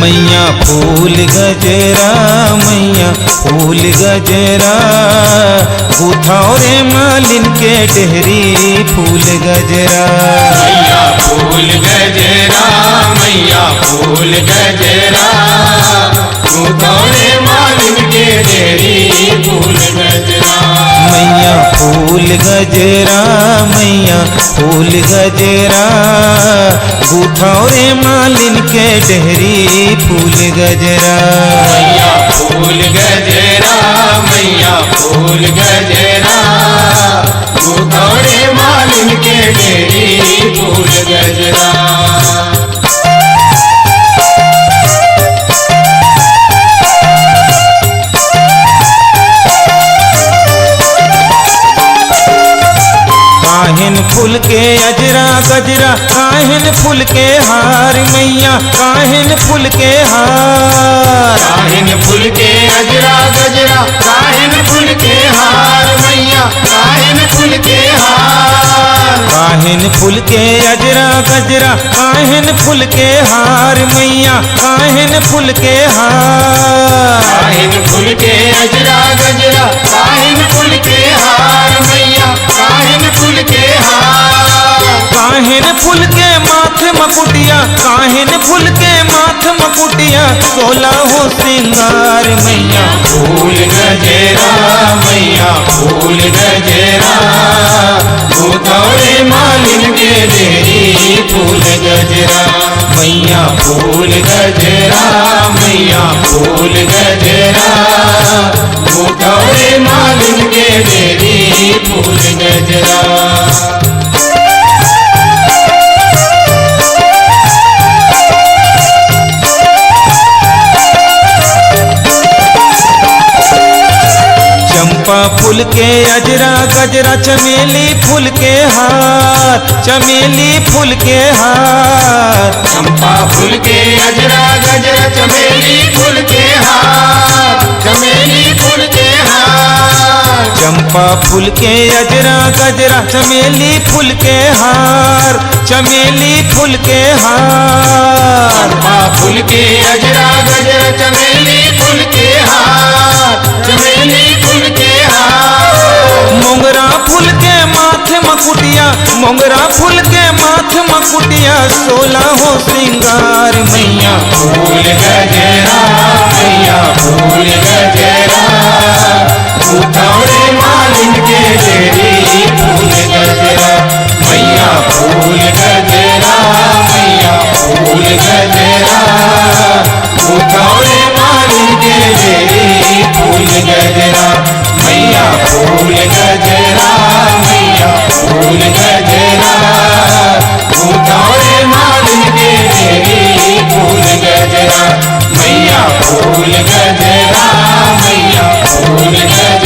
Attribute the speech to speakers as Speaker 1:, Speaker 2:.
Speaker 1: मैया फूल गजरा मैया फूल गजरा गुथौरे मालिन के डेहरी फूल गजरा
Speaker 2: मैया फूल गजरा मैया फूल गजरा गुथौरे मालिन के डेहरी फूल गजरा
Speaker 1: मैया फूल गजरा मैया फूल गजरा गुथौरे मालिन के डेहरी फूल गजरा
Speaker 2: मैया फूल गजरा मैया फूल गजरा गुथौरे मालिन के डेहरी फूल गजरा
Speaker 1: काहिन फूल के अजरा गजरा काहिन फूल के हार मैया काहिन फूल के हार
Speaker 2: काहिन फूल के अजरा गजरा काहिन फूल के हार मैया काहिन फूल के हार
Speaker 1: काहिन फूल के अजरा गजरा काहिन फूल के हार मैया काहिन फूल के हार
Speaker 2: काहिन फूल के अजरा गजरा काहिन फूल के हार मैया काहिन फूल के हार
Speaker 1: काहिन फूल के माथ मकुटिया काहिन फूल के माथ मकुटिया 16 हो सिंगार मैया
Speaker 2: फूल गजरा मैया फूल गजरा गुथौरे मालिन के डेहरी फूल गजरा मैया फूल गजरा मैया फूल गजरा गुथौरे मालिन के डेहरी फूल गजरा
Speaker 1: चंपा फूल के अजरा गजरा चमेली फूल के हार चमेली फूल के हार
Speaker 2: चंपा फूल के अजरा गजरा चमेली फूल के हार चमेली फूल के हार
Speaker 1: चंपा फूल के अजरा गजरा चमेली फूल के हार चमेली फूल के हार
Speaker 2: चंपा फूल के अजरा गजरा चमेली फूल के हार चमेली फूल के हार
Speaker 1: मोगरा फूल के माथे मकुटिया मोगरा फूल के माथे मकुटिया 16 हो सिंगार मैया
Speaker 2: फूल गजरा मैया फूल गजरा गुथौरे मालिन के डेहरी फूल गजरा मैया फूल गजरा मैया फूल गजरा गुथौरे मालिन के डेहरी फूल गजरा मैया फूल गजरा मैया फूल गजरा गुथौरे मालिन के डेहरी फूल गजरा मैया फूल गजरा मैया फूल गजरा